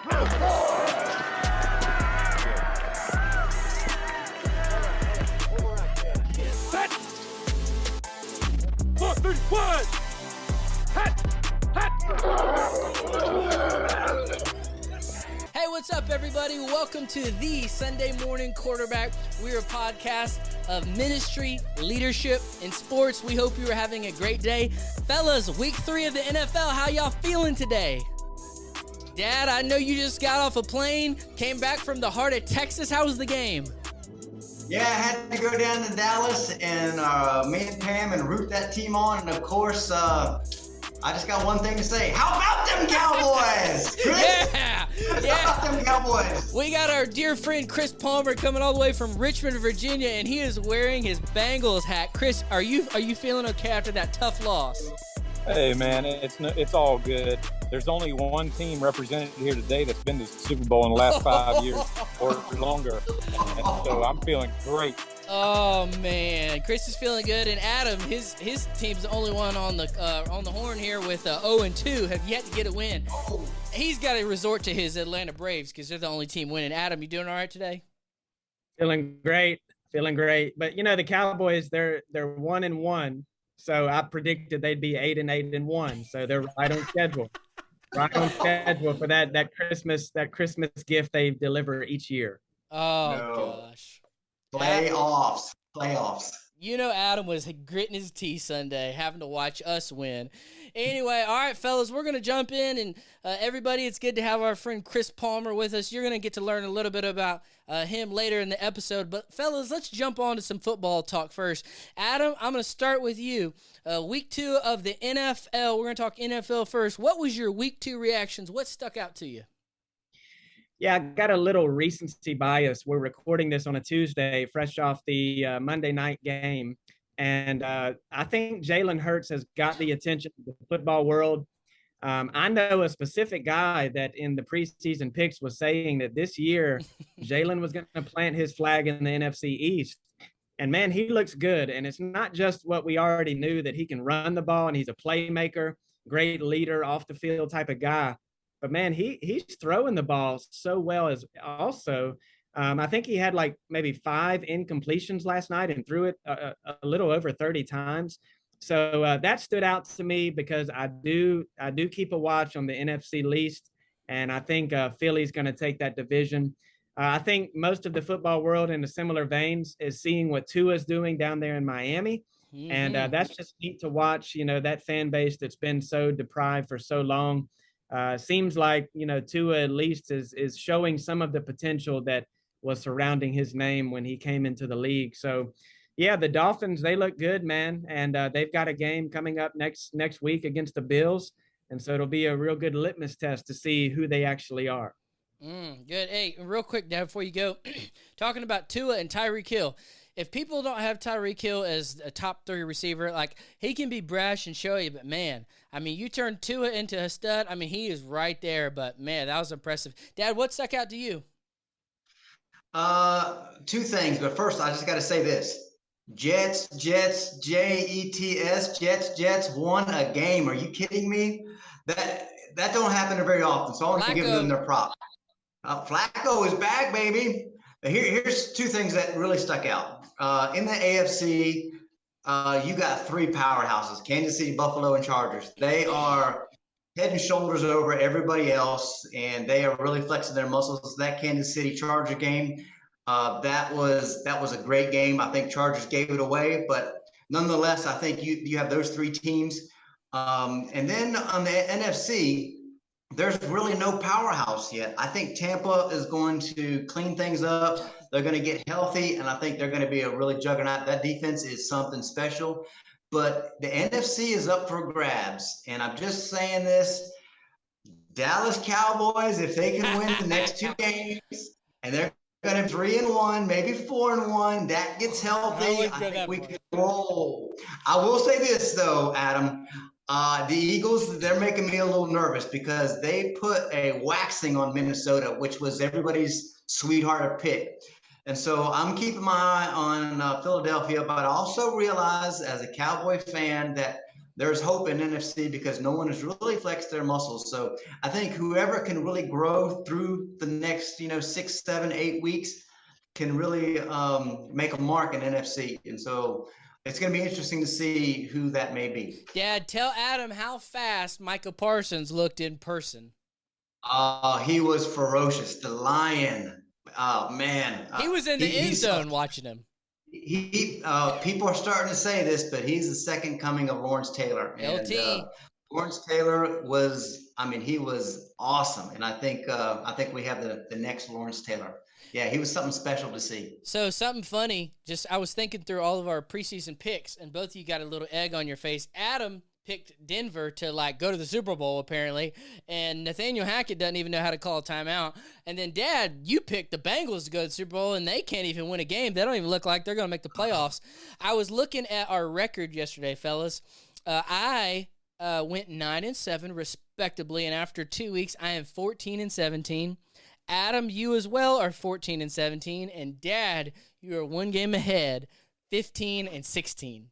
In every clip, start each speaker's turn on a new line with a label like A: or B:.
A: Hey, what's up, everybody? Welcome to the Sunday Morning Quarterback. We're a podcast of ministry, leadership, and sports. We hope you are having a great day. Fellas, week 3 of the NFL, how y'all feeling today? Dad, I know you just got off a plane, came back from the heart of Texas. How was the game?
B: Yeah, I had to go down to Dallas and me and Pam and root that team on. And of course, I just got one thing to say. How about them Cowboys? Chris?
A: Yeah.
B: How about them Cowboys?
A: We got our dear friend Chris Palmer coming all the way from Richmond, Virginia, and he is wearing his Bengals hat. Chris, are you feeling okay after that tough loss?
C: Hey, man, it's all good. There's only one team represented here today that's been to the Super Bowl in the last 5 years or longer, and so I'm feeling great.
A: Oh man, Chris is feeling good, and Adam, his team's the only one on the horn here with 0-2, have yet to get a win. He's got to resort to his Atlanta Braves because they're the only team winning. Adam, you doing all right today?
D: Feeling great. But you know the Cowboys, they're 1-1. So I predicted they'd be 8-1. So they're right on schedule. Right on schedule for that Christmas gift they deliver each year.
A: Oh gosh.
B: Playoffs.
A: You know Adam was gritting his teeth Sunday having to watch us win. Anyway, all right, fellas, we're going to jump in. And everybody, it's good to have our friend Chris Palmer with us. You're going to get to learn a little bit about him later in the episode. But, fellas, let's jump on to some football talk first. Adam, I'm going to start with you. Week 2 of the NFL. We're going to talk NFL first. What was your week 2 reactions? What stuck out to you?
D: Yeah, I got a little recency bias. We're recording this on a Tuesday, fresh off the Monday night game. And I think Jalen Hurts has got the attention of the football world. I know a specific guy that in the preseason picks was saying that this year Jalen was going to plant his flag in the NFC East. And, man, he looks good. And it's not just what we already knew, that he can run the ball and he's a playmaker, great leader, off-the-field type of guy. But, man, he's throwing the ball so well as also. I think he had like maybe 5 incompletions last night and threw it a little over 30 times. So that stood out to me because I do keep a watch on the NFC East, and I think Philly's going to take that division. I think most of the football world in a similar veins is seeing what Tua's doing down there in Miami. Mm-hmm. And that's just neat to watch, you know, that fan base that's been so deprived for so long. Seems like, you know, Tua at least is showing some of the potential that was surrounding his name when he came into the league. So, yeah, the Dolphins, they look good, man. And they've got a game coming up next week against the Bills. And so it'll be a real good litmus test to see who they actually are.
A: Good. Hey, real quick, Dad, before you go, talking about Tua and Tyreek Hill. If people don't have Tyreek Hill as a top 3 receiver, like, he can be brash and showy, but, man, I mean, you turn Tua into a stud. I mean, he is right there, but, man, that was impressive. Dad, what stuck out to you?
B: 2 things, but first I just got to say this. Jets, Jets won a game. Are you kidding me? That don't happen very often, so I want to give them their props. Flacco is back, baby. Here's 2 things that really stuck out. In the AFC, you got 3 powerhouses, Kansas City, Buffalo, and Chargers. They are head and shoulders over everybody else, and they are really flexing their muscles. That Kansas City Charger game, that was a great game. I think Chargers gave it away, but nonetheless, I think you have those 3 teams. And then on the NFC, there's really no powerhouse yet. I think Tampa is going to clean things up. They're going to get healthy, and I think they're going to be a really juggernaut. That defense is something special. But the NFC is up for grabs, and I'm just saying this. Dallas Cowboys, if they can win the next 2 games, and they're going to 3-1, maybe 4-1, that gets healthy. I think we can roll. I will say this, though, Adam. The Eagles, they're making me a little nervous because they put a waxing on Minnesota, which was everybody's sweetheart pick. And so I'm keeping my eye on Philadelphia, but I also realize as a Cowboy fan that there's hope in NFC because no one has really flexed their muscles. So I think whoever can really grow through the next, 6, 7, 8 weeks can really make a mark in NFC. And so it's going to be interesting to see who that may be.
A: Dad, tell Adam how fast Micah Parsons looked in person.
B: He was ferocious. The Lion. Oh, man.
A: He was in the end zone watching him.
B: People are starting to say this, but he's the second coming of Lawrence Taylor. And, Lawrence Taylor he was awesome. And I think we have the next Lawrence Taylor. Yeah, he was something special to see.
A: So something funny, I was thinking through all of our preseason picks, and both of you got a little egg on your face. Adam picked Denver to go to the Super Bowl apparently, and Nathaniel Hackett doesn't even know how to call a timeout. And then Dad, you picked the Bengals to go to the Super Bowl, and they can't even win a game. They don't even look like they're going to make the playoffs. I was looking at our record yesterday, fellas. I went 9-7 respectably, and after 2 weeks, I am 14-17. Adam, you as well are 14-17, and Dad, you are one game ahead, 15-16.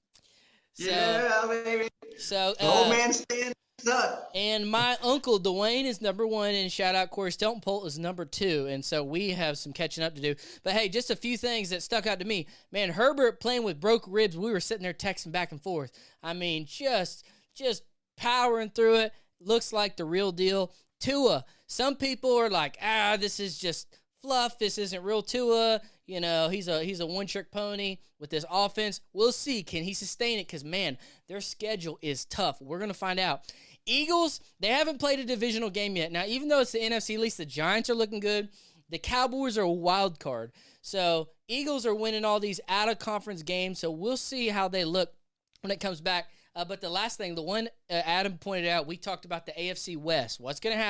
B: Yeah, baby.
A: So
B: old man stands up.
A: And my uncle Dwayne is number 1, and shout out Corey Stelton-Polt is number 2, and so we have some catching up to do. But hey, just a few things that stuck out to me. Man, Herbert playing with broke ribs. We were sitting there texting back and forth. I mean, just powering through it. Looks like the real deal. Tua. Some people are like, this is just fluff. This isn't real Tua. He's a one-trick pony with this offense. We'll see. Can he sustain it? Because, man, their schedule is tough. We're going to find out. Eagles, they haven't played a divisional game yet. Now, even though it's the NFC, at least the Giants are looking good. The Cowboys are a wild card. So, Eagles are winning all these out-of-conference games, so we'll see how they look when it comes back. But the last thing, the one Adam pointed out, we talked about the AFC West. What's going to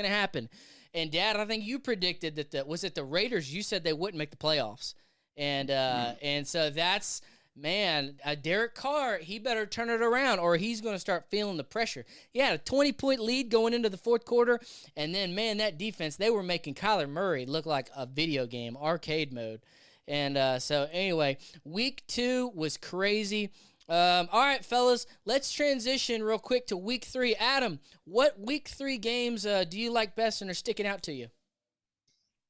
A: happen? And, Dad, I think you predicted that was it the Raiders? You said they wouldn't make the playoffs. And so that's, man, Derek Carr, he better turn it around or he's going to start feeling the pressure. He had a 20-point lead going into the fourth quarter, and then, man, that defense, they were making Kyler Murray look like a video game, arcade mode. And so, anyway, week 2 was crazy. All right, fellas, let's transition real quick to week 3. Adam, what week 3 games do you like best and are sticking out to you?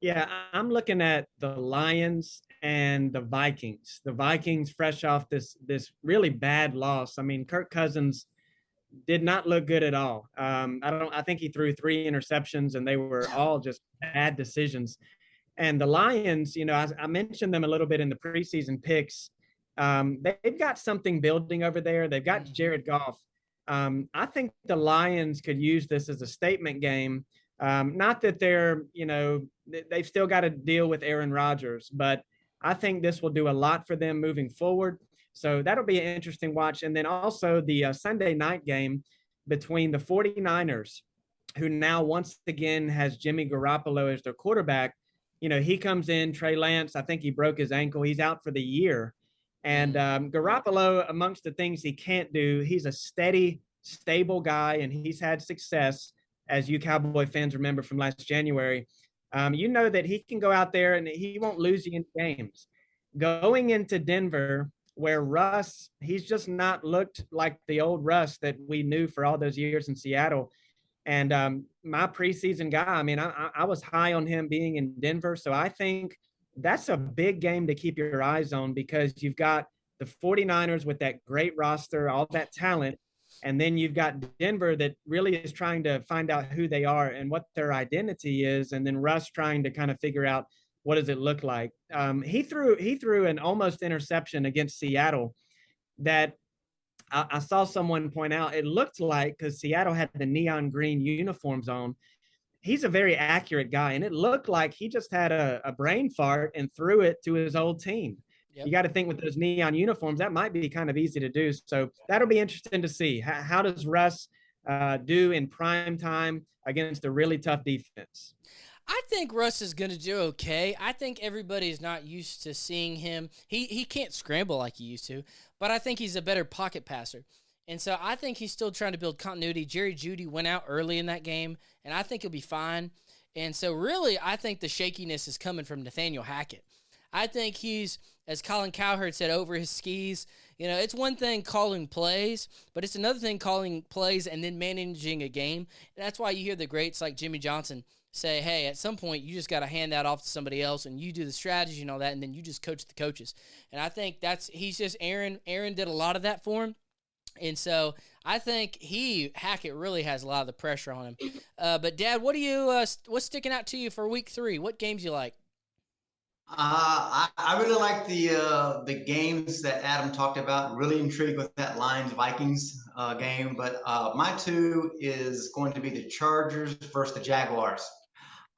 D: Yeah, I'm looking at the Lions and the Vikings. The Vikings fresh off this really bad loss. I mean, Kirk Cousins did not look good at all. I think he threw 3 interceptions and they were all just bad decisions. And the Lions, I mentioned them a little bit in the preseason picks. They've got something building over there. They've got Jared Goff. I think the Lions could use this as a statement game. Not that they've still got to deal with Aaron Rodgers, but I think this will do a lot for them moving forward. So that'll be an interesting watch. And then also the Sunday night game between the 49ers, who now once again has Jimmy Garoppolo as their quarterback. He comes in, Trey Lance, I think he broke his ankle. He's out for the year. And Garoppolo, amongst the things he can't do, he's a steady, stable guy, and he's had success, as you Cowboy fans remember from last January. That he can go out there and he won't lose you in games. Going into Denver, where Russ, he's just not looked like the old Russ that we knew for all those years in Seattle. And my preseason guy, I mean, I was high on him being in Denver, so I think that's a big game to keep your eyes on because you've got the 49ers with that great roster, all that talent, and then you've got Denver that really is trying to find out who they are and what their identity is, and then Russ trying to kind of figure out what does it look like. He threw an almost interception against Seattle that I saw someone point out it looked like, because Seattle had the neon green uniforms on, he's a very accurate guy, and it looked like he just had a brain fart and threw it to his old team. Yep. You got to think with those neon uniforms, that might be kind of easy to do. So that'll be interesting to see. How does Russ do in prime time against a really tough defense?
A: I think Russ is going to do okay. I think everybody's not used to seeing him. He can't scramble like he used to, but I think he's a better pocket passer. And so I think he's still trying to build continuity. Jerry Jeudy went out early in that game, and I think he'll be fine. And so really, I think the shakiness is coming from Nathaniel Hackett. I think he's, as Colin Cowherd said, over his skis. You know, it's one thing calling plays, but it's another thing calling plays and then managing a game. And that's why you hear the greats like Jimmy Johnson say, hey, at some point you just got to hand that off to somebody else and you do the strategy and all that, and then you just coach the coaches. And I think he's just Aaron did a lot of that for him. And so I think Hackett really has a lot of the pressure on him. But Dad, what do you what's sticking out to you for week 3? What games you like?
B: I really like the games that Adam talked about. Really intrigued with that Lions-Vikings game. But my 2 is going to be the Chargers versus the Jaguars.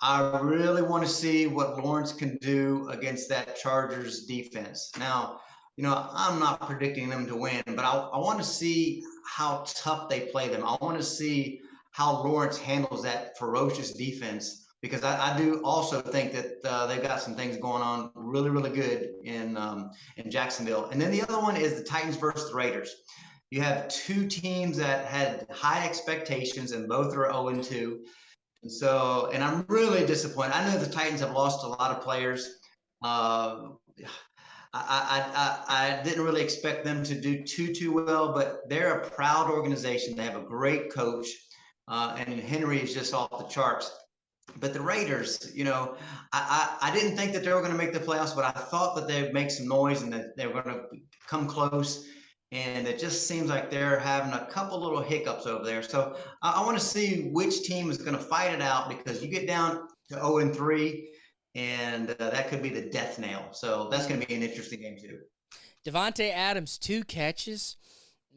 B: I really want to see what Lawrence can do against that Chargers defense. Now, you know, I'm not predicting them to win, but I want to see how tough they play them. I want to see how Lawrence handles that ferocious defense, because I do also think that they've got some things going on really, really good in Jacksonville. And then the other one is the Titans versus the Raiders. You have 2 teams that had high expectations, and both are 0-2. And I'm really disappointed. I know the Titans have lost a lot of players. I didn't really expect them to do too well, but they're a proud organization. They have a great coach, and Henry is just off the charts. But the Raiders, you know, I didn't think that they were going to make the playoffs, but I thought that they'd make some noise and that they were going to come close. And it just seems like they're having a couple little hiccups over there. So I want to see which team is going to fight it out, because you get down to 0-3, and that could be the death nail. So that's going to be an interesting game too.
A: Devontae Adams, 2 catches.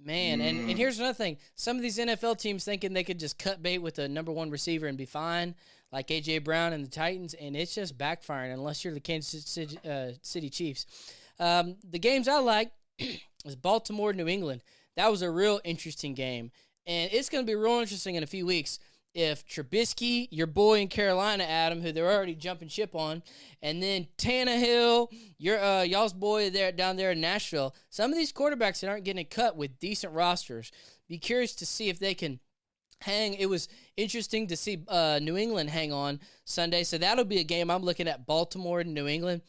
A: Man, and here's another thing. Some of these NFL teams thinking they could just cut bait with a number 1 receiver and be fine, like A.J. Brown and the Titans, and it's just backfiring unless you're the Kansas City Chiefs. The games I like is Baltimore, New England. That was a real interesting game, and it's going to be real interesting in a few weeks if Trubisky, your boy in Carolina, Adam, who they're already jumping ship on, and then Tannehill, y'all's boy down there in Nashville. Some of these quarterbacks that aren't getting cut with decent rosters. Be curious to see if they can hang. It was interesting to see New England hang on Sunday, so that'll be a game I'm looking at. Baltimore and New England.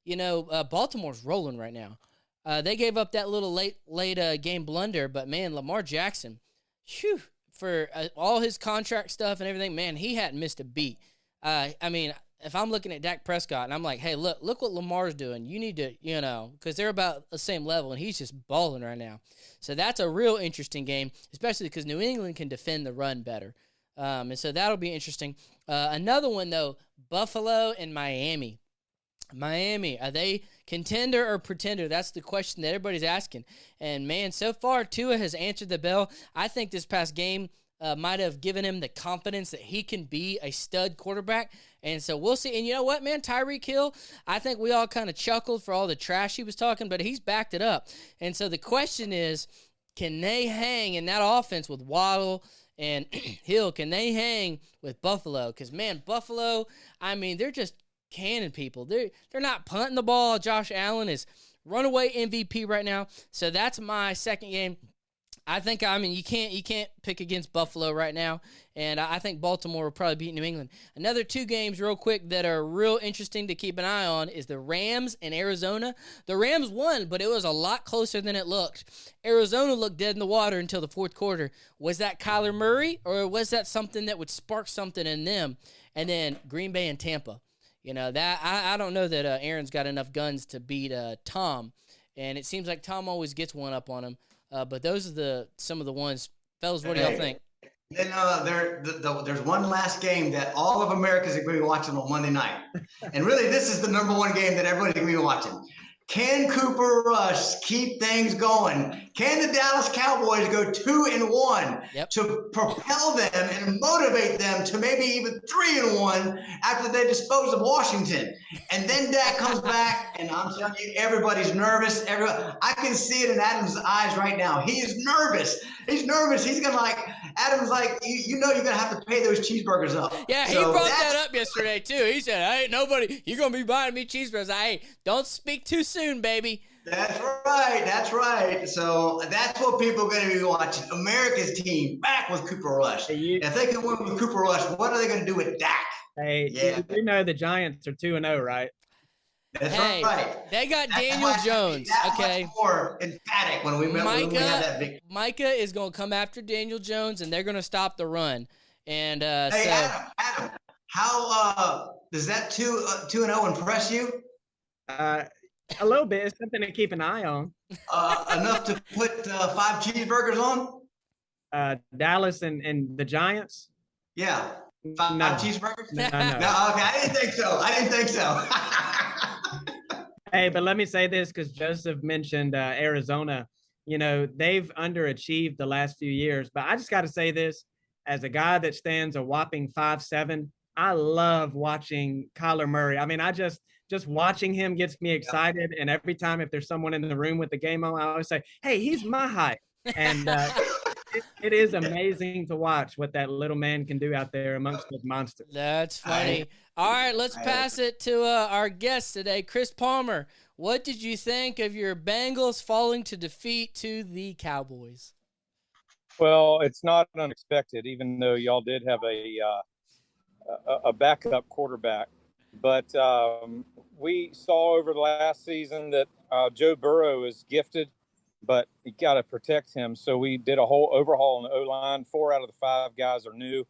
A: You know, Baltimore's rolling right now. They gave up that little late game blunder, but man, Lamar Jackson, phew, for all his contract stuff and everything, man, he hadn't missed a beat. I mean, if I'm looking at Dak Prescott and I'm like, hey, look what Lamar's doing. You need to, you know, because they're about the same level, and he's just balling right now. So that's a real interesting game, especially because New England can defend the run better. And so that'll be interesting. Another one, though, Buffalo and Miami. Miami, are they contender or pretender? That's the question that everybody's asking. And, man, so far, Tua has answered the bell. I think this past game might have given him the confidence that he can be a stud quarterback. And so we'll see. And you know what, man? Tyreek Hill, I think we all kind of chuckled for all the trash he was talking, but he's backed it up. And so the question is, can they hang in that offense with Waddle and Hill? Can they hang with Buffalo? Because, man, Buffalo, I mean, they're just cannon people. They're not punting the ball. Josh Allen is runaway MVP right now. So that's my second game. I mean you can't pick against Buffalo right now, and I think Baltimore will probably beat New England. Another 2 games real quick that are real interesting to keep an eye on is the Rams and Arizona. The Rams won, but it was a lot closer than it looked. Arizona looked dead in the water until the fourth quarter. Was that Kyler Murray, or was that something that would spark something in them? And then Green Bay and Tampa. You know, that I don't know that Aaron's got enough guns to beat Tom, and it seems like Tom always gets one up on him. But those are some of the ones. Fellas, what do y'all think?
B: Then there's one last game that all of America's going to be watching on Monday night. And really, this is the number 1 game that everybody's going to be watching. Can Cooper Rush keep things going? Can the Dallas Cowboys go 2-1 to propel them and motivate them to maybe even 3-1 after they dispose of Washington? And then Dak comes back, and I'm telling you, everybody's nervous. I can see it in Adam's eyes right now. He is nervous. He's nervous. He's going to Adam's like, you know, you're going to have to pay those cheeseburgers up.
A: Yeah, he brought that up yesterday, too. He said, hey, you're going to be buying me cheeseburgers. Hey, don't speak too soon, baby.
B: That's right. So that's what people are going to be watching. America's team back with Cooper Rush. If they can win with Cooper Rush, what are they going to do with Dak?
D: Hey, you know the Giants are 2-0, right?
B: That's
A: Hey,
B: right.
A: they got
B: That's
A: Daniel
B: why
A: Jones.
B: that
A: Okay.
B: much more emphatic when we had that big.
A: Micah is going to come after Daniel Jones, and they're going to stop the run. And
B: Hey, Adam, how does that 2-0 impress you?
D: A little bit. It's something to keep an eye on.
B: Enough to put 5 cheeseburgers on?
D: Dallas and the Giants?
B: Yeah. 5 cheeseburgers?
D: No.
B: No, okay. I didn't think so.
D: Hey, but let me say this, because Joseph mentioned Arizona. You know, they've underachieved the last few years. But I just got to say this, as a guy that stands a whopping 5'7", I love watching Kyler Murray. I mean, just watching him gets me excited. And every time if there's someone in the room with the game on, I always say, hey, he's my height. And it is amazing to watch what that little man can do out there amongst those monsters.
A: That's funny. All right, let's pass it to our guest today, Chris Palmer. What did you think of your Bengals falling to defeat to the Cowboys?
C: Well, it's not unexpected, even though y'all did have a backup quarterback. But we saw over the last season that Joe Burrow is gifted, but you got to protect him. So we did a whole overhaul in the O-line. 4 out of the 5 guys are new.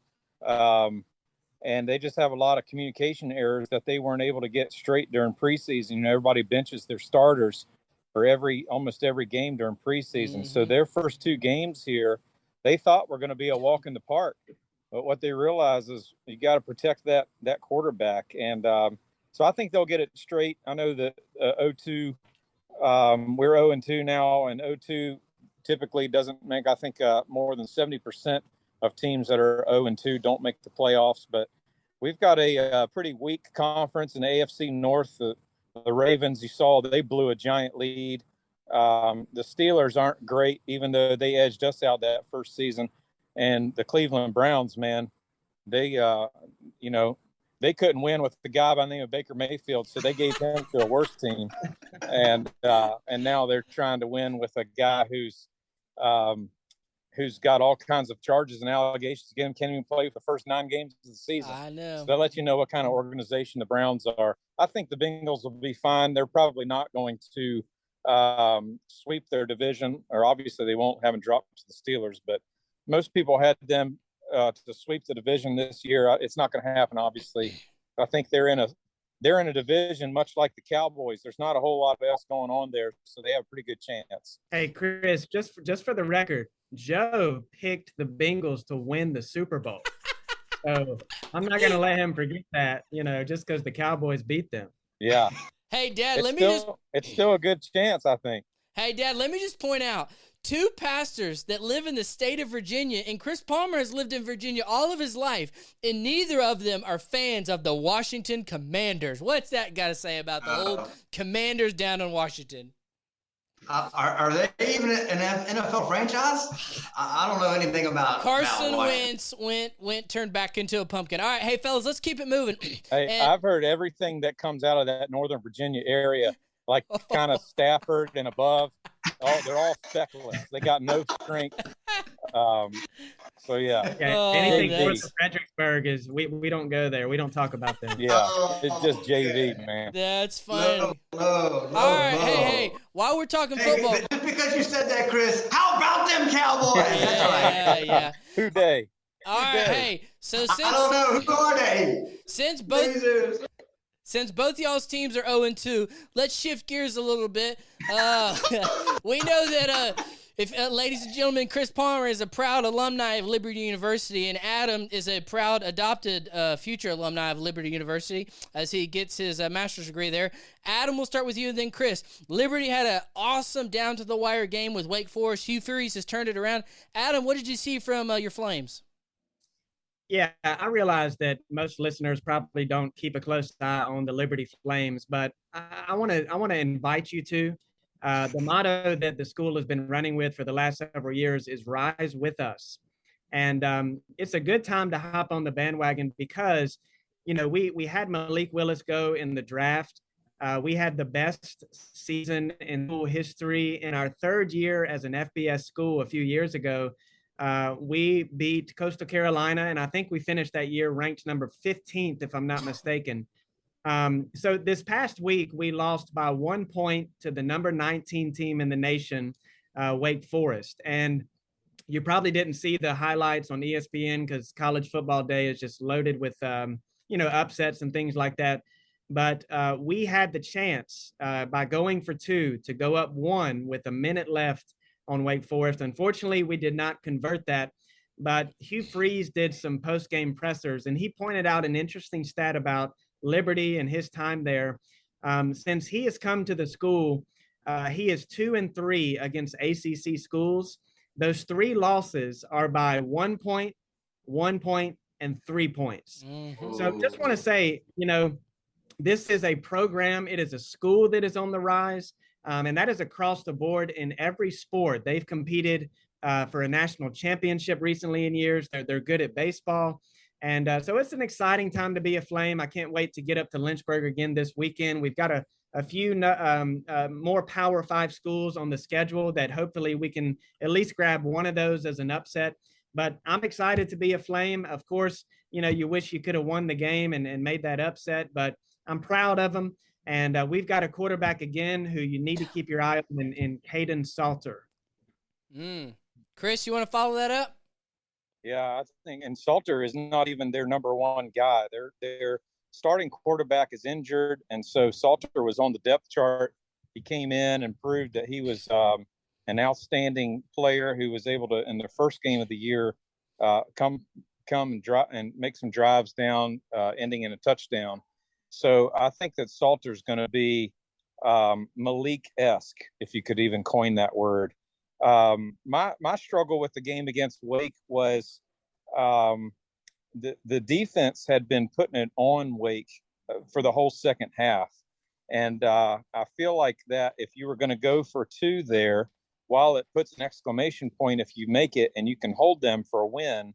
C: And they just have a lot of communication errors that they weren't able to get straight during preseason. You know, everybody benches their starters for almost every game during preseason. Mm-hmm. So their first 2 games here, they thought were going to be a walk in the park. But what they realize is you got to protect that quarterback. And so I think they'll get it straight. I know that 0-2, we're 0-2 now, and 0-2 typically doesn't make, I think, more than 70% of teams that are 0-2 don't make the playoffs. But we've got a pretty weak conference in the AFC North. The Ravens, you saw, they blew a giant lead. The Steelers aren't great, even though they edged us out that first season. And the Cleveland Browns, man, they, they couldn't win with the guy by the name of Baker Mayfield, so they gave him to a worse team. And now they're trying to win with a guy who's got all kinds of charges and allegations against him, can't even play for the first 9 games of the season.
A: I know.
C: So that lets you know what kind of organization the Browns are. I think the Bengals will be fine. They're probably not going to sweep their division, or obviously they won't, haven't dropped to the Steelers, but most people had them to sweep the division this year. It's not going to happen, obviously. I think they're in a division much like the Cowboys. There's not a whole lot else going on there, so they have a pretty good chance.
D: Hey, Chris, just for the record, Joe picked the Bengals to win the Super Bowl. So I'm not going to let him forget that, just because the Cowboys beat them.
C: Yeah.
A: Hey, Dad,
C: it's still a good chance, I think.
A: Hey, Dad, let me just point out 2 pastors that live in the state of Virginia, and Chris Palmer has lived in Virginia all of his life, and neither of them are fans of the Washington Commanders. What's that got to say about the old Commanders down in Washington?
B: Are they even an NFL franchise? I don't know anything about
A: Carson Wentz turned back into a pumpkin. All right, hey, fellas, let's keep it moving.
C: Hey, I've heard everything that comes out of that Northern Virginia area, like kind of Stafford and above. They're all feckless. They got no strength. So yeah.
D: Anything north of Fredericksburg is we don't go there. We don't talk about them.
C: Yeah, it's just JV, man.
A: That's funny.
B: No,
A: all right, hey, while we're talking football,
B: just because you said that, Chris, how about them Cowboys? That's right.
A: Yeah.
C: Who day?
A: All right, hey. So since
B: I don't know, who are they?
A: Since both y'all's teams are 0-2, let's shift gears a little bit. We know that ladies and gentlemen, Chris Palmer is a proud alumni of Liberty University, and Adam is a proud adopted future alumni of Liberty University as he gets his master's degree there. Adam, we'll start with you and then Chris. Liberty had an awesome down-to-the-wire game with Wake Forest. Hugh Freeze has turned it around. Adam, what did you see from your Flames?
D: Yeah, I realize that most listeners probably don't keep a close eye on the Liberty Flames, but I want to invite you to. The motto that the school has been running with for the last several years is "Rise with Us," and it's a good time to hop on the bandwagon because, we had Malik Willis go in the draft. We had the best season in school history in our 3rd year as an FBS school a few years ago. We beat Coastal Carolina, and I think we finished that year ranked number 15th, if I'm not mistaken. So this past week, we lost by 1 point to the number 19 team in the nation, Wake Forest. And you probably didn't see the highlights on ESPN because college football day is just loaded with, upsets and things like that. But we had the chance by going for two to go up one with a minute left on Wake Forest. Unfortunately, we did not convert that. But Hugh Freeze did some post-game pressers, and he pointed out an interesting stat about Liberty and his time there. Since he has come to the school, he is 2-3 against ACC schools. Those three losses are by 1 point, 1 point, and 3 points. Mm-hmm. So just want to say, this is a program. It is a school that is on the rise, and that is across the board in every sport. They've competed for a national championship recently in years. They're good at baseball. And so it's an exciting time to be a Flame. I can't wait to get up to Lynchburg again this weekend. We've got a few more Power 5 schools on the schedule that hopefully we can at least grab one of those as an upset. But I'm excited to be a Flame. Of course, you wish you could have won the game and made that upset, but I'm proud of them. And we've got a quarterback again who you need to keep your eye on in Caden Salter.
A: Chris, you want to follow that up?
C: Yeah, I think, and Salter is not even their number one guy. Their starting quarterback is injured, and so Salter was on the depth chart. He came in and proved that he was an outstanding player who was able to, in the first game of the year, come and drive and make some drives down, ending in a touchdown. So I think that Salter's going to be Malik-esque, if you could even coin that word. My struggle with the game against Wake was the defense had been putting it on Wake for the whole second half. And I feel like that if you were going to go for two there, while it puts an exclamation point if you make it and you can hold them for a win,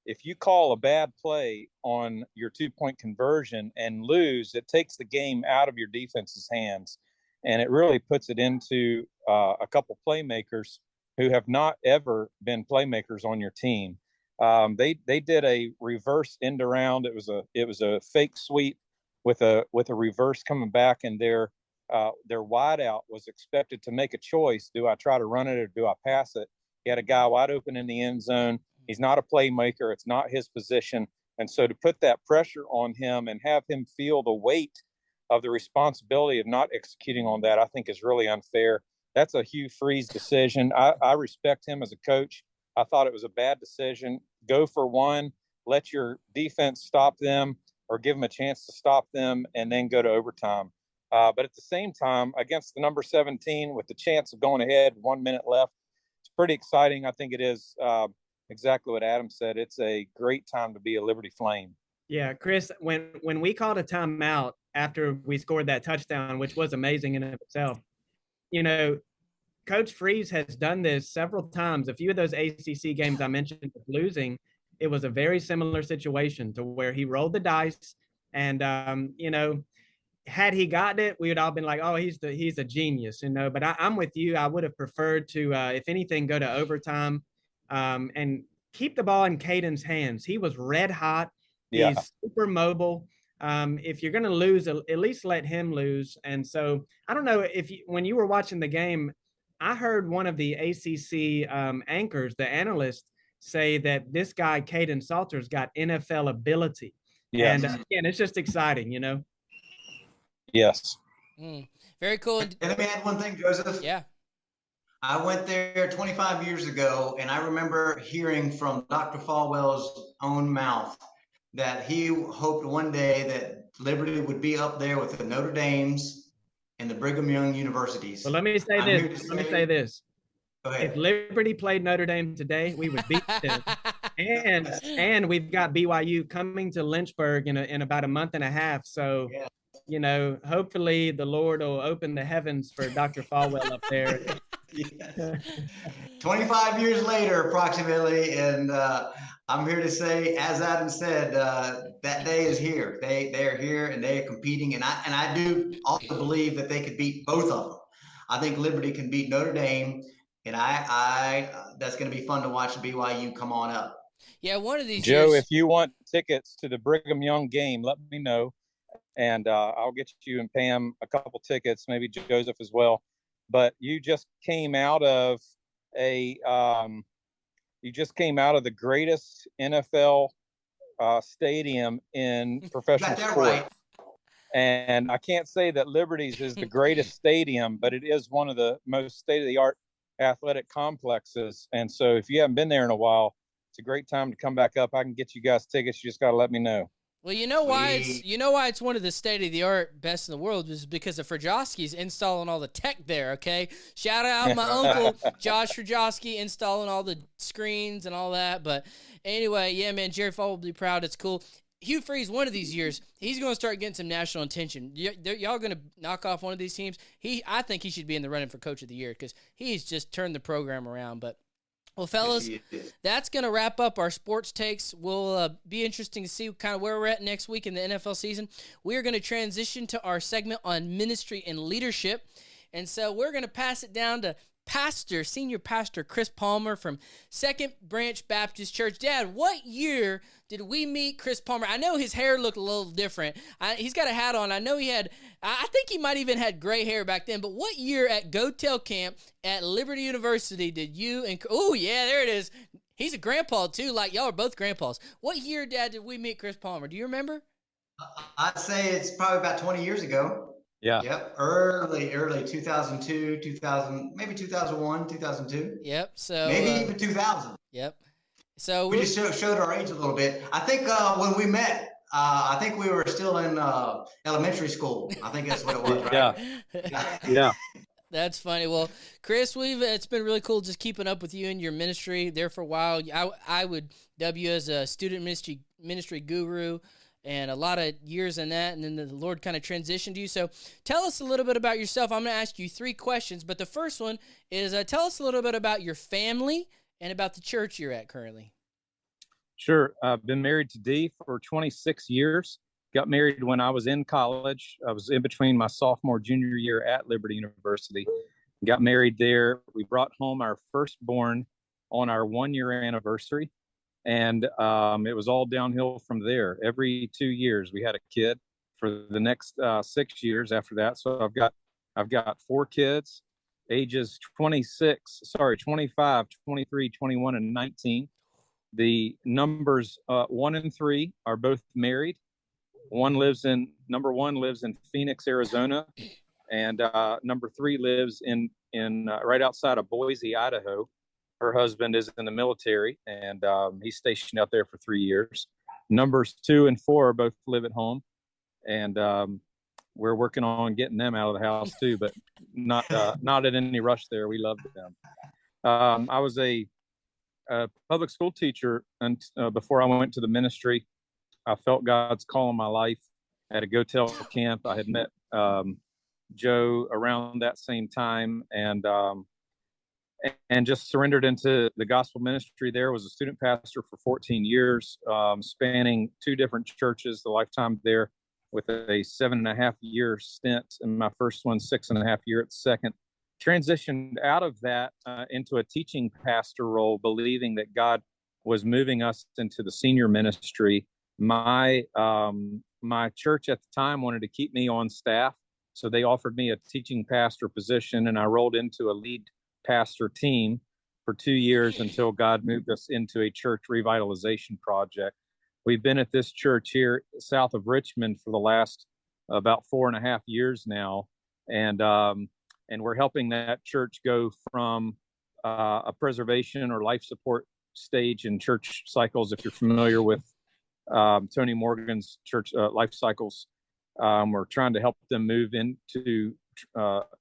C: if you call a bad play on your 2-point conversion and lose, it takes the game out of your defense's hands. And it really puts it into a couple playmakers who have not ever been playmakers on your team. They did a reverse end around. It was a fake sweep with a reverse coming back, and their wideout was expected to make a choice. Do I try to run it or do I pass it? He had a guy wide open in the end zone. He's not a playmaker. It's not his position. And so to put that pressure on him and have him feel the weight of the responsibility of not executing on that, I think is really unfair. That's a Hugh Freeze decision. I respect him as a coach. I thought it was a bad decision. Go for one, let your defense stop them or give them a chance to stop them, and then go to overtime. But at the same time, against the number 17 with the chance of going ahead, 1 minute left, it's pretty exciting. I think it is exactly what Adam said. It's a great time to be a Liberty Flame.
D: Yeah, Chris, when we called a timeout after we scored that touchdown, which was amazing in itself, Coach Freeze has done this several times. A few of those ACC games I mentioned losing, it was a very similar situation to where he rolled the dice, and had he gotten it, we would all been like, "Oh, he's a genius," But I'm with you. I would have preferred to, if anything, go to overtime, and keep the ball in Caden's hands. He was red hot.
C: Yeah.
D: He's super mobile. If you're going to lose, at least let him lose. And so I don't know when you were watching the game, I heard one of the ACC anchors, the analyst, say that this guy, Caden Salter's got NFL ability. Yes. And again, it's just exciting,
C: Yes.
A: Very cool.
B: And let me add one thing, Joseph.
A: Yeah.
B: I went there 25 years ago, and I remember hearing from Dr. Falwell's own mouth that he hoped one day that Liberty would be up there with the Notre Dames and the Brigham Young universities.
D: Well, let me say this.
B: Go ahead.
D: If Liberty played Notre Dame today, we would beat them. And we've got BYU coming to Lynchburg in about a month and a half. So, hopefully the Lord will open the heavens for Dr. Falwell up there.
B: Yes. 25 years later, approximately, and I'm here to say, as Adam said, that day is here. They are here and they are competing, and I do also believe that they could beat both of them. I think Liberty can beat Notre Dame, and I that's going to be fun to watch BYU come on up.
A: Yeah, one of these
C: Joe,
A: years.
C: if you want tickets to the Brigham Young game, let me know. and I'll get you and Pam a couple tickets, maybe Joseph as well. But you just came out of the greatest NFL stadium in professional sports. Right. And I can't say that Liberty's is the greatest stadium, but it is one of the most state-of-the-art athletic complexes. And so if you haven't been there in a while, it's a great time to come back up. I can get you guys tickets. You just got to let me know.
A: Well, you know why it's one of the state-of-the-art best in the world is because of Frajowski's installing all the tech there, okay? Shout out my uncle, Josh Frajowski, installing all the screens and all that. But anyway, yeah, man, Jerry Fall will be proud. It's cool. Hugh Freeze, one of these years, he's going to start getting some national attention. Y'all going to knock off one of these teams. I think he should be in the running for Coach of the Year because he's just turned the program around. But, well, fellas, that's going to wrap up our sports takes. Will be interesting to see kind of where we're at next week in the NFL season. We are going to transition to our segment on ministry and leadership. And so we're going to pass it down to Senior Pastor Chris Palmer from Second Branch Baptist Church. Dad, what year did we meet Chris Palmer? I know his hair looked a little different. He's got a hat on. I know I think he might even had gray hair back then, but what year at Go Tell Camp at Liberty University did you and, oh yeah, there it is. He's a grandpa too, like y'all are both grandpas. What year, Dad, did we meet Chris Palmer? Do you remember?
B: I'd say it's probably about 20 years ago.
C: Yeah.
B: Yep. Early 2002, 2000, maybe 2001, 2002.
A: Yep. So
B: maybe even 2000.
A: Yep. So
B: we just showed our age a little bit. I think when we met, I think we were still in elementary school. I think that's what it was, right?
C: Yeah.
A: That's funny. Well, Chris, it's been really cool just keeping up with you and your ministry there for a while. I would dub you as a student ministry guru. And a lot of years in that, and then the Lord kind of transitioned you. So tell us a little bit about yourself. I'm going to ask you 3 questions, but the first one is tell us a little bit about your family and about the church you're at currently.
C: Sure. I've been married to Dee for 26 years. Got married when I was in college. I was in between my sophomore, junior year at Liberty University. Got married there. We brought home our firstborn on our 1-year anniversary. And it was all downhill from there. Every 2 years we had a kid for the next 6 years after that. So I've got 4 kids, ages 25, 23, 21, and 19. The numbers 1 and 3 are both married. Number one lives in Phoenix, Arizona, and number 3 lives in right outside of Boise, Idaho. Her husband is in the military, and he's stationed out there for 3 years. Numbers 2 and 4 both live at home, and we're working on getting them out of the house too, but not at any rush there. We love them. I was a public school teacher, and before I went to the ministry, I felt God's call in my life at a Go Tell camp. I had met Joe around that same time, and just surrendered into the gospel ministry there. Was a student pastor for 14 years, spanning 2 different churches, the lifetime there, with a 7.5-year stint in my first one, 6.5 year at the second. Transitioned out of that into a teaching pastor role, believing that God was moving us into the senior ministry. My church at the time wanted to keep me on staff, so they offered me a teaching pastor position, and I rolled into a lead pastor team for 2 years until God moved us into a church revitalization project. We've been at this church here south of Richmond for the last about 4.5 years now, and we're helping that church go from a preservation or life support stage in church cycles. If you're familiar with Tony Morgan's church life cycles, we're trying to help them move into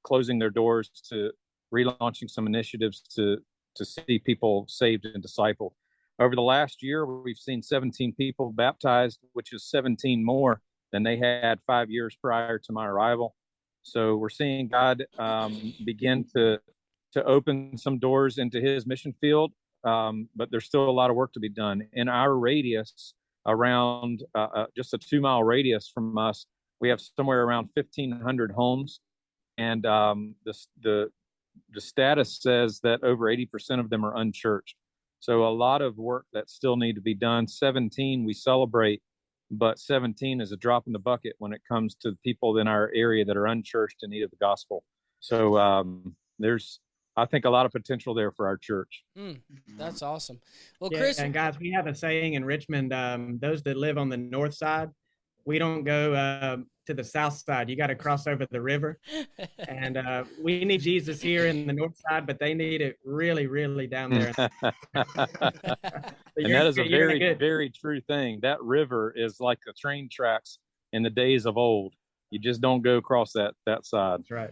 C: closing their doors to relaunching some initiatives to see people saved and discipled. Over the last year, we've seen 17 people baptized, which is 17 more than they had 5 years prior to my arrival. So we're seeing God begin to open some doors into his mission field, but there's still a lot of work to be done. In our radius, around just a 2-mile radius from us, we have somewhere around 1,500 homes, and the status says that over 80% of them are unchurched. So a lot of work that still need to be done. 17 we celebrate but 17 is a drop in the bucket when it comes to people in our area that are unchurched in need of the gospel. So there's, I think, a lot of potential there for our church.
A: That's awesome. Well,
D: Yeah,
A: Chris,
D: and guys, we have a saying in Richmond, those that live on the north side, we don't go to the south side. You got to cross over the river. And we need Jesus here in the north side, but they need it really, really down there.
C: And that is a very, very true thing. That river is like the train tracks in the days of old. You just don't go across that side.
D: That's right.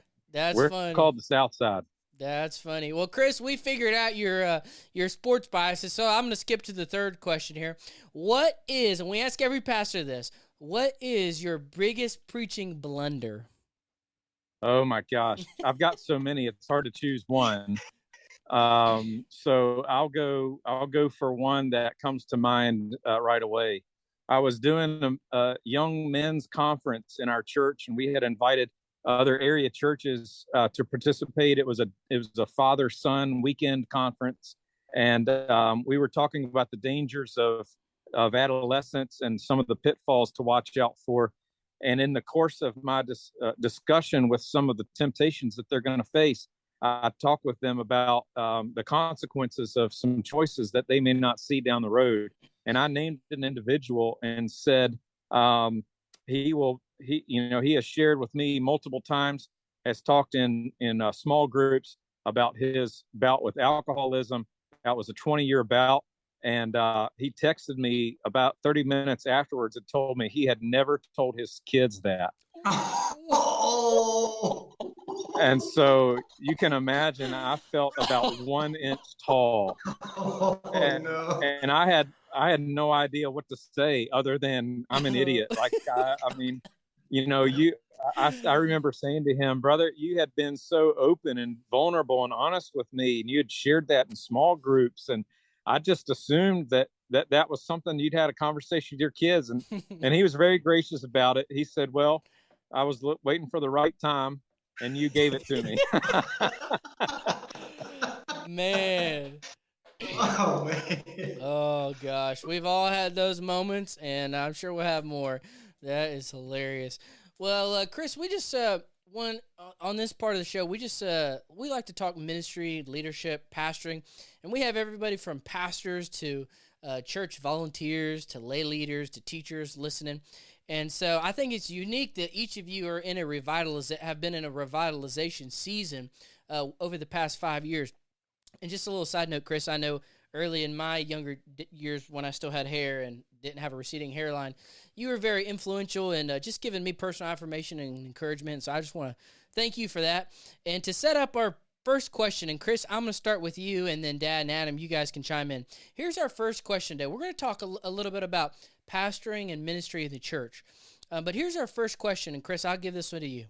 A: We're funny.
C: Called the south side.
A: That's funny. Well, Chris, we figured out your sports biases, so I'm going to skip to the third question here. What is, and we ask every pastor this, what is your biggest preaching blunder?
C: Oh my gosh, I've got so many. It's hard to choose one. So I'll go for one that comes to mind right away. I was doing a young men's conference in our church, and we had invited other area churches to participate. It was a father-son weekend conference, and we were talking about the dangers of adolescence and some of the pitfalls to watch out for. And in the course of my discussion with some of the temptations that they're going to face, I talked with them about the consequences of some choices that they may not see down the road. And I named an individual and said, he has shared with me multiple times, has talked in small groups about his bout with alcoholism. That was a 20-year bout. And he texted me about 30 minutes afterwards and told me he had never told his kids that. And so you can imagine I felt about 1 inch tall. And I had no idea what to say other than I'm an idiot. Like, I mean, I remember saying to him, brother, you had been so open and vulnerable and honest with me, and you had shared that in small groups. And I just assumed that was something you'd had a conversation with your kids. And he was very gracious about it. He said, well, I was waiting for the right time, and you gave it to me.
A: Man.
B: Oh, man.
A: Oh, gosh. We've all had those moments, and I'm sure we'll have more. That is hilarious. Well, Chris, we just on this part of the show, we like to talk ministry, leadership, pastoring, and we have everybody from pastors to church volunteers to lay leaders to teachers listening. And so I think it's unique that each of you are in have been in a revitalization season over the past 5 years. And just a little side note, Chris, I know early in my younger years when I still had hair and didn't have a receding hairline, you were very influential in just giving me personal affirmation and encouragement. So I just want to thank you for that. And to set up our first question, and Chris, I'm going to start with you, and then Dad and Adam, you guys can chime in. Here's our first question today. We're going to talk a little bit about pastoring and ministry of the church. But here's our first question, and Chris, I'll give this one to you.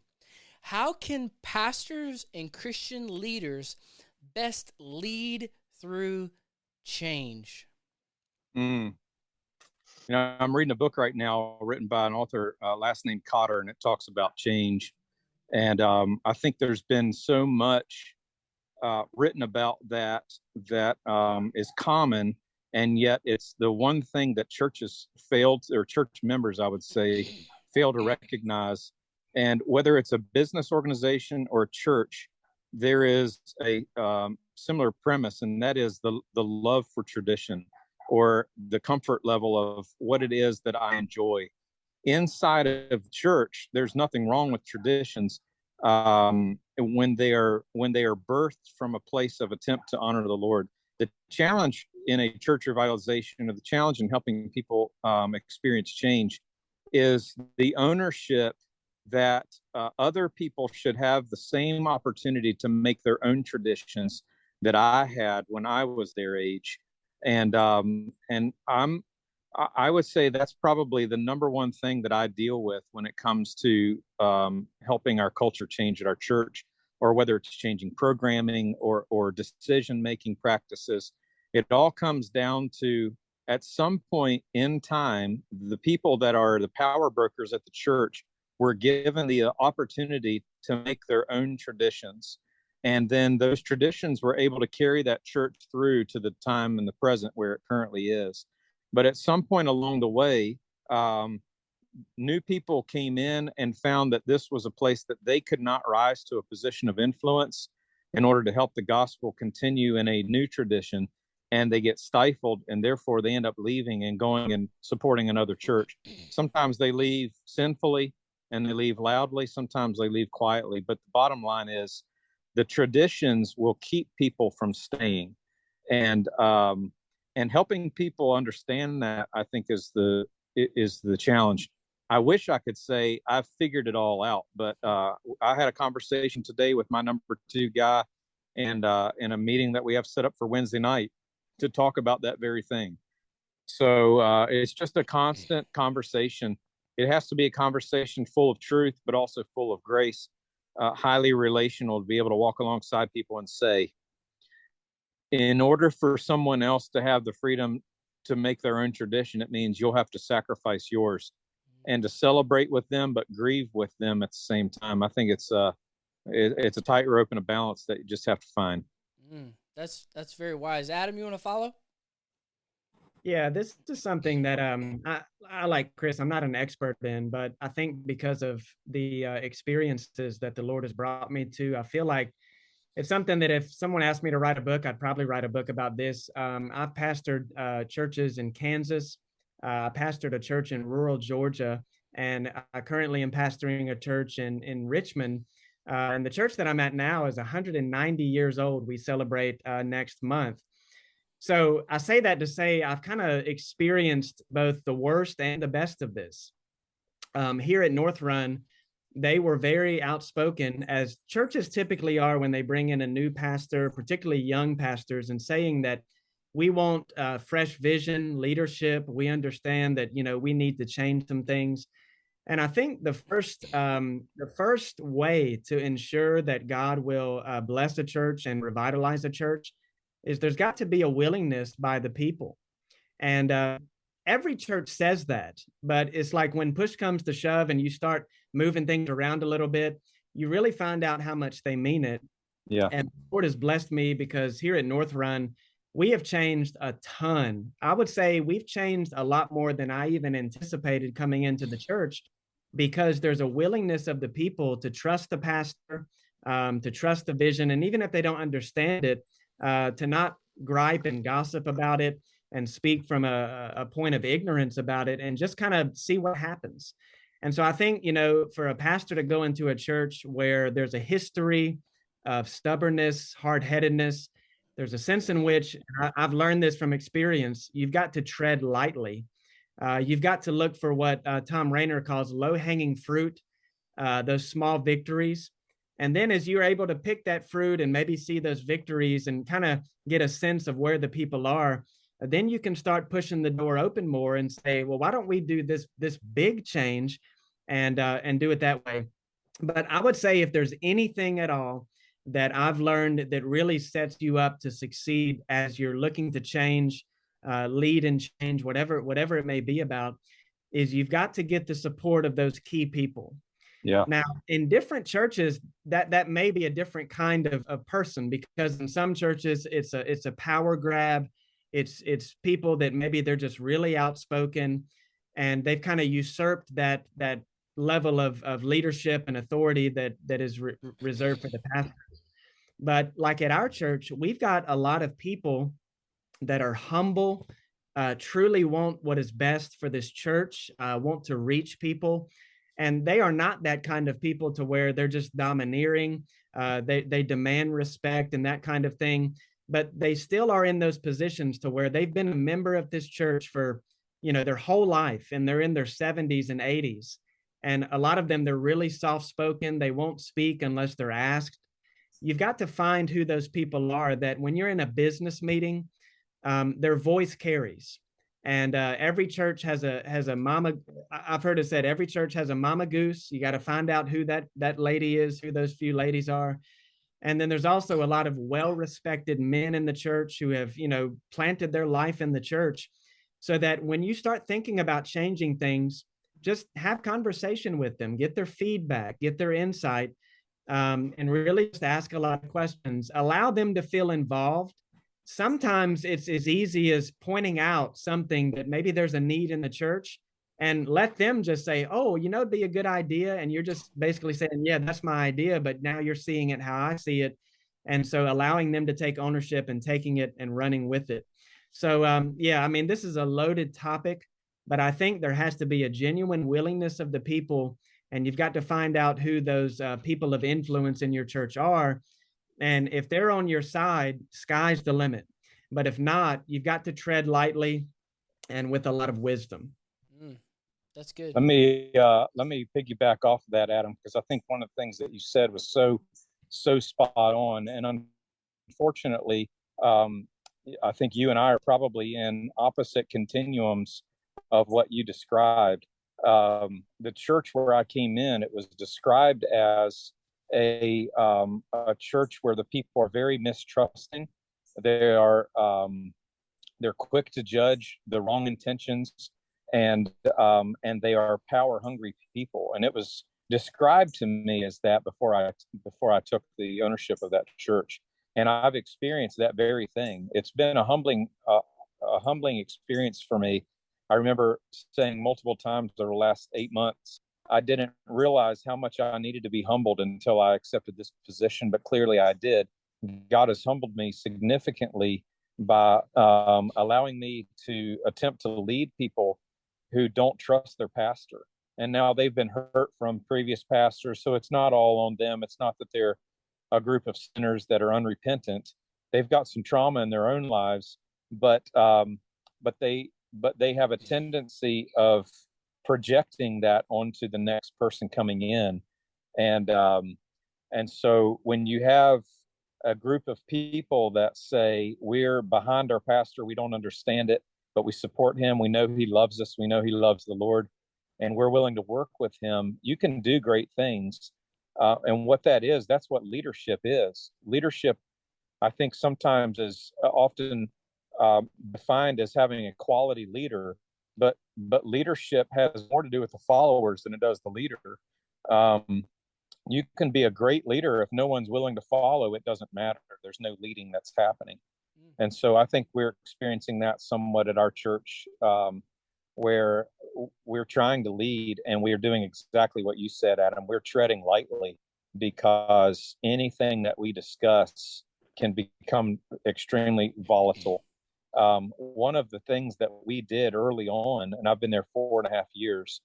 A: How can pastors and Christian leaders best lead through change?
C: I'm reading a book right now written by an author, last name Cotter, and it talks about change. And I think there's been so much written about that is common, and yet it's the one thing that churches failed, or church members, I would say, fail to recognize. And whether it's a business organization or a church, there is a similar premise, and that is the love for tradition, or the comfort level of what it is that I enjoy. Inside of the church, there's nothing wrong with traditions when they are birthed from a place of attempt to honor the Lord. The challenge in a church revitalization, or the challenge in helping people experience change, is the ownership that other people should have the same opportunity to make their own traditions that I had when I was their age. And I would say that's probably the number one thing that I deal with when it comes to helping our culture change at our church, or whether it's changing programming or decision-making practices. It all comes down to, at some point in time, the people that are the power brokers at the church were given the opportunity to make their own traditions. And then those traditions were able to carry that church through to the time in the present where it currently is. But at some point along the way, new people came in and found that this was a place that they could not rise to a position of influence in order to help the gospel continue in a new tradition, and they get stifled, and therefore they end up leaving and going and supporting another church. Sometimes they leave sinfully and they leave loudly. Sometimes they leave quietly. But the bottom line is the traditions will keep people from staying, and helping people understand that, I think, is the challenge. I wish I could say I've figured it all out, but I had a conversation today with my number 2 guy, and in a meeting that we have set up for Wednesday night to talk about that very thing. So it's just a constant conversation. It has to be a conversation full of truth, but also full of grace, highly relational, to be able to walk alongside people and say, in order for someone else to have the freedom to make their own tradition, it means you'll have to sacrifice yours, and to celebrate with them, but grieve with them at the same time. I think it's a tightrope and a balance that you just have to find.
A: That's very wise. Adam, you want to follow?
D: Yeah, this is something that I like Chris. I'm not an expert in, but I think because of the experiences that the Lord has brought me to, I feel like it's something that if someone asked me to write a book, I'd probably write a book about this. I've pastored churches in Kansas. I pastored a church in rural Georgia, and I currently am pastoring a church in Richmond. And the church that I'm at now is 190 years old. We celebrate next month. So I say that to say I've kind of experienced both the worst and the best of this. Here at North Run, they were very outspoken, as churches typically are when they bring in a new pastor, particularly young pastors, and saying that we want fresh vision, leadership. We understand that, we need to change some things. And I think the first way to ensure that God will bless a church and revitalize a church is there's got to be a willingness by the people. And every church says that, but it's like when push comes to shove and you start moving things around a little bit, you really find out how much they mean it.
C: Yeah.
D: And the Lord has blessed me because here at North Run, we have changed a ton. I would say we've changed a lot more than I even anticipated coming into the church, because there's a willingness of the people to trust the pastor, to trust the vision. And even if they don't understand it, to not gripe and gossip about it and speak from a point of ignorance about it, and just kind of see what happens. And so I think, for a pastor to go into a church where there's a history of stubbornness, hard-headedness, there's a sense in which, I've learned this from experience, you've got to tread lightly. You've got to look for what Tom Rainer calls low-hanging fruit, those small victories. And then as you're able to pick that fruit and maybe see those victories and kind of get a sense of where the people are, then you can start pushing the door open more and say, well, why don't we do this big change and do it that way? But I would say if there's anything at all that I've learned that really sets you up to succeed as you're looking to change, lead and change, whatever it may be about, is you've got to get the support of those key people.
C: Yeah.
D: Now, in different churches, that may be a different kind of person, because in some churches it's a power grab. It's people that maybe they're just really outspoken, and they've kind of usurped that level of leadership and authority that is reserved for the pastors. But like at our church, we've got a lot of people that are humble, truly want what is best for this church, want to reach people. And they are not that kind of people to where they're just domineering. They demand respect and that kind of thing. But they still are in those positions to where they've been a member of this church for, their whole life, and they're in their 70s and 80s. And a lot of them, they're really soft-spoken. They won't speak unless they're asked. You've got to find who those people are, that when you're in a business meeting, their voice carries. And every church has a mama. I've heard it said every church has a mama goose. You got to find out who that lady is, who those few ladies are. And then there's also a lot of well-respected men in the church who have, planted their life in the church, so that when you start thinking about changing things, just have conversation with them, get their feedback, get their insight, and really just ask a lot of questions. Allow them to feel involved. Sometimes it's as easy as pointing out something that maybe there's a need in the church, and let them just say, oh, it'd be a good idea. And you're just basically saying, yeah, that's my idea, but now you're seeing it how I see it. And so allowing them to take ownership and taking it and running with it. So, yeah, I mean, this is a loaded topic, but I think there has to be a genuine willingness of the people. And you've got to find out who those people of influence in your church are. And if they're on your side, sky's the limit. But if not, you've got to tread lightly and with a lot of wisdom.
A: That's good.
C: Let me piggyback off of that, Adam, because I think one of the things that you said was so spot on. And unfortunately, I think you and I are probably in opposite continuums of what you described. The church where I came in, it was described as a church where the people are very mistrusting. They're quick to judge the wrong intentions, and they are power hungry people. And it was described to me as that before I took the ownership of that church. And I've experienced that very thing. It's been a humbling experience for me. I remember saying multiple times over the last 8 months, I didn't realize how much I needed to be humbled until I accepted this position, but clearly I did. God has humbled me significantly by allowing me to attempt to lead people who don't trust their pastor. And now they've been hurt from previous pastors, so it's not all on them. It's not that they're a group of sinners that are unrepentant. They've got some trauma in their own lives, but they have a tendency of projecting that onto the next person coming in. And so when you have a group of people that say, we're behind our pastor, we don't understand it, but we support him, we know he loves us, we know he loves the Lord, and we're willing to work with him, you can do great things. And what that is, that's what leadership is. Leadership, I think, sometimes is often defined as having a quality leader, but leadership has more to do with the followers than it does the leader. You can be a great leader if no one's willing to follow. It doesn't matter. There's no leading that's happening. And so I think we're experiencing that somewhat at our church, where we're trying to lead, and we're doing exactly what you said, Adam. We're treading lightly, because anything that we discuss can become extremely volatile. One of the things that we did early on, and I've been there 4.5 years,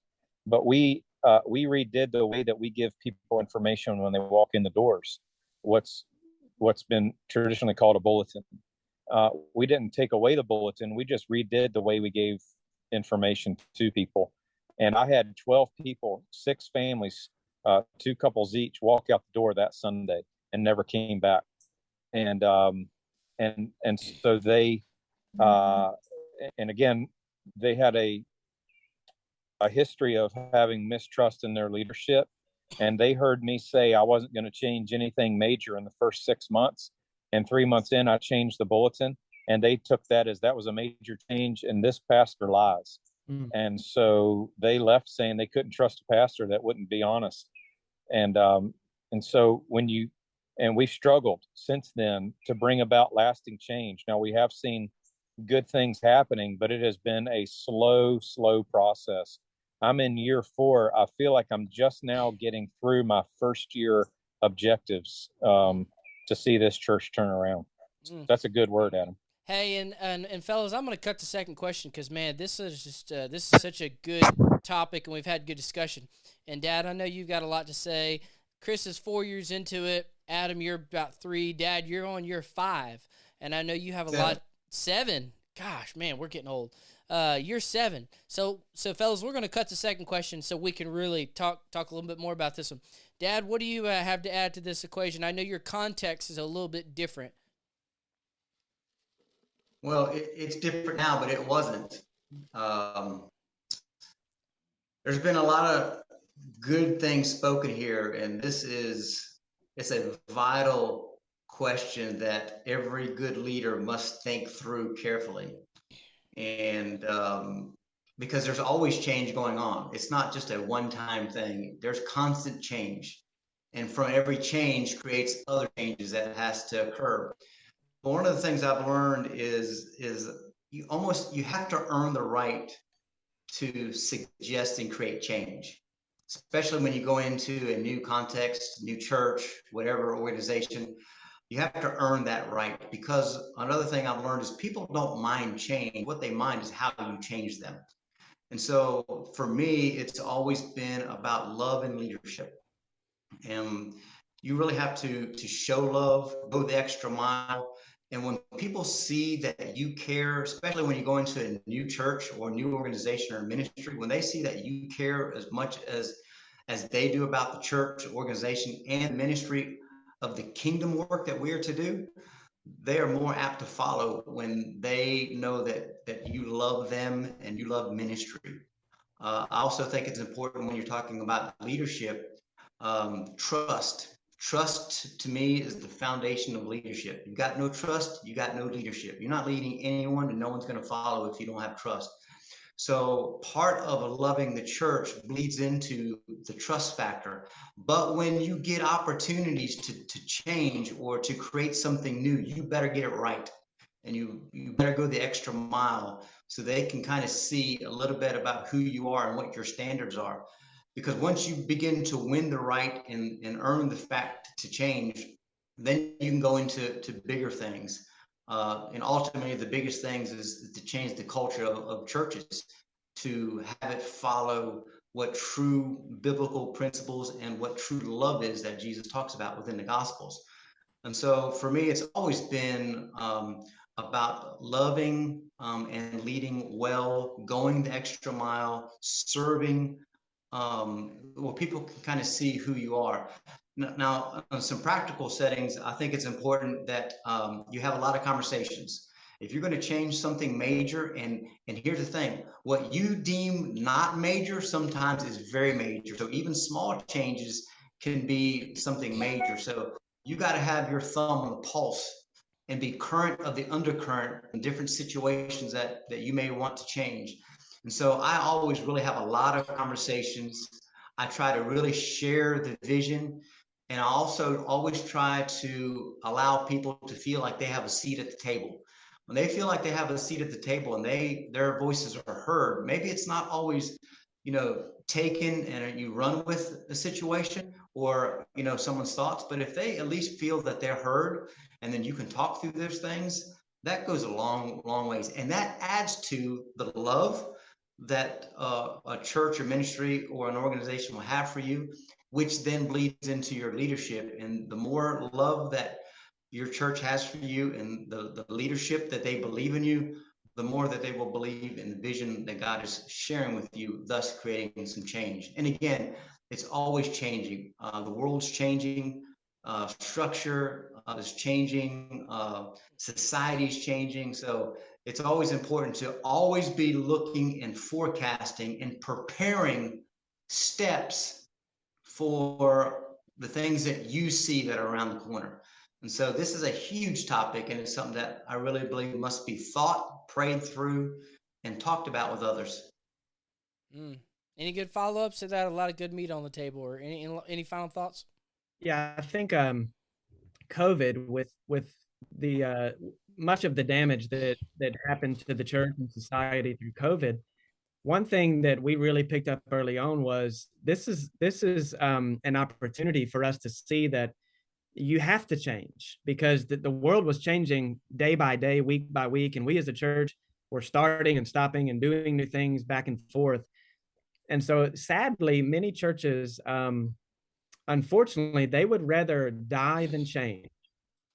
C: but we redid the way that we give people information when they walk in the doors. What's been traditionally called a bulletin. We didn't take away the bulletin. We just redid the way we gave information to people. And I had 12 people, 6 families, 2 couples each, walk out the door that Sunday and never came back. And so they, and again, they had a history of having mistrust in their leadership. And they heard me say I wasn't going to change anything major in the first 6 months. And 3 months in, I changed the bulletin. And they took that as that was a major change, and this pastor lies. And so they left saying they couldn't trust a pastor that wouldn't be honest. And so we've struggled since then to bring about lasting change. Now, we have seen good things happening, but it has been a slow process. I'm in year 4. I feel like I'm just now getting through my first year objectives to see this church turn around. That's a good word, Adam.
A: Hey, and fellas, I'm going to cut the second question because, man, this is such a good topic, and we've had good discussion. And Dad, I know you've got a lot to say. Chris is 4 years into it. Adam, you're about 3. Dad, you're on year 5, and I know you have a
B: 7.
A: lot. 7. Gosh, man, we're getting old. You're 7. So fellas, we're going to cut the second question so we can really talk a little bit more about this one. Dad, what do you have to add to this equation? I know your context is a little bit different.
B: Well, it's different now, but it wasn't. There's been a lot of good things spoken here, and it's a vital question that every good leader must think through carefully. And because there's always change going on. It's not just a one-time thing. There's constant change. And from every change creates other changes that has to occur. But one of the things I've learned is you have to earn the right to suggest and create change, especially when you go into a new context, new church, whatever organization. You have to earn that right, because another thing I've learned is people don't mind change. What they mind is how you change them. And so for me, it's always been about love and leadership. And you really have to show love, go the extra mile. And when people see that you care, especially when you go into a new church or a new organization or ministry, when they see that you care as much as they do about the church, organization, and ministry of the kingdom work that we are to do, they are more apt to follow when they know that you love them and you love ministry. I also think it's important when you're talking about leadership, trust. Trust to me is the foundation of leadership. You got no trust, you got no leadership. You're not leading anyone, and no one's going to follow if you don't have trust. So part of loving the church bleeds into the trust factor. But when you get opportunities to change or to create something new, you better get it right. And you better go the extra mile so they can kind of see a little bit about who you are and what your standards are. Because once you begin to win the right and earn the fact to change, then you can go into bigger things. And ultimately, the biggest things is to change the culture of churches, to have it follow what true biblical principles and what true love is that Jesus talks about within the Gospels. And so for me, it's always been about loving and leading well, going the extra mile, serving, where people can kind of see who you are. Now, in some practical settings, I think it's important that you have a lot of conversations. If you're going to change something major, and here's the thing, what you deem not major sometimes is very major. So even small changes can be something major. So you got to have your thumb on the pulse and be current of the undercurrent in different situations that you may want to change. And so I always really have a lot of conversations. I try to really share the vision. And I also always try to allow people to feel like they have a seat at the table. When they feel like they have a seat at the table and their voices are heard, maybe it's not always, taken and you run with a situation or, someone's thoughts, but if they at least feel that they're heard and then you can talk through those things, that goes a long, long ways. And that adds to the love that a church or ministry or an organization will have for you, which then bleeds into your leadership. And the more love that your church has for you and the leadership that they believe in you, the more that they will believe in the vision that God is sharing with you, thus creating some change. And again, it's always changing. The world's changing, structure is changing, society's changing. So it's always important to always be looking and forecasting and preparing steps for the things that you see that are around the corner. And so this is a huge topic, and it's something that I really believe must be thought, prayed through, and talked about with others.
A: Any good follow-ups to that? A lot of good meat on the table. Or any final thoughts?
D: Yeah, I think COVID with the much of the damage that happened to the church and society through COVID. One thing that we really picked up early on was this is an opportunity for us to see that you have to change, because the world was changing day by day, week by week, and we as a church were starting and stopping and doing new things back and forth. And so sadly, many churches, unfortunately, they would rather die than change.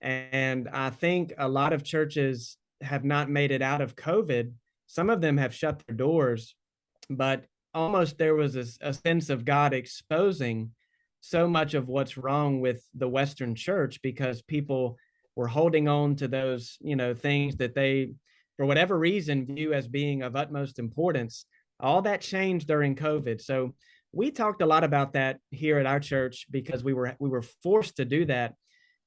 D: And I think a lot of churches have not made it out of COVID. Some of them have shut their doors, but almost there was a sense of God exposing so much of what's wrong with the Western church, because people were holding on to those, things that they, for whatever reason, view as being of utmost importance. All that changed during COVID. So we talked a lot about that here at our church because we were forced to do that.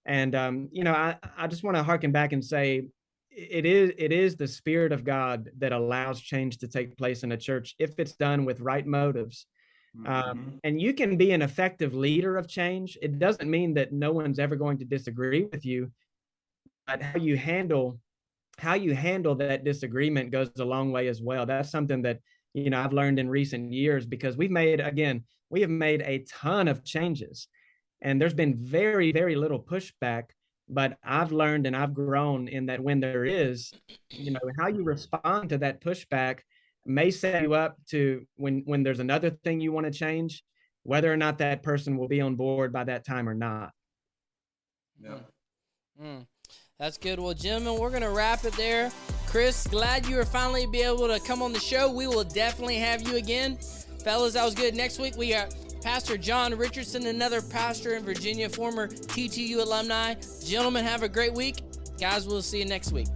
D: And, I just want to harken back and say, it is the Spirit of God that allows change to take place in a church if it's done with right motives. And you can be an effective leader of change. It doesn't mean that no one's ever going to disagree with you, but how you handle that disagreement goes a long way as well. That's something that I've learned in recent years, because we have made a ton of changes, and there's been very, very little pushback. But I've learned and I've grown in that when there is, how you respond to that pushback may set you up to when there's another thing you want to change, whether or not that person will be on board by that time or not.
B: Yeah.
A: That's good. Well, gentlemen, we're going to wrap it there. Chris, glad you were finally be able to come on the show. We will definitely have you again. Fellas, that was good. Next week, we got Pastor John Richardson, another pastor in Virginia, former TTU alumni. Gentlemen, have a great week. Guys, we'll see you next week.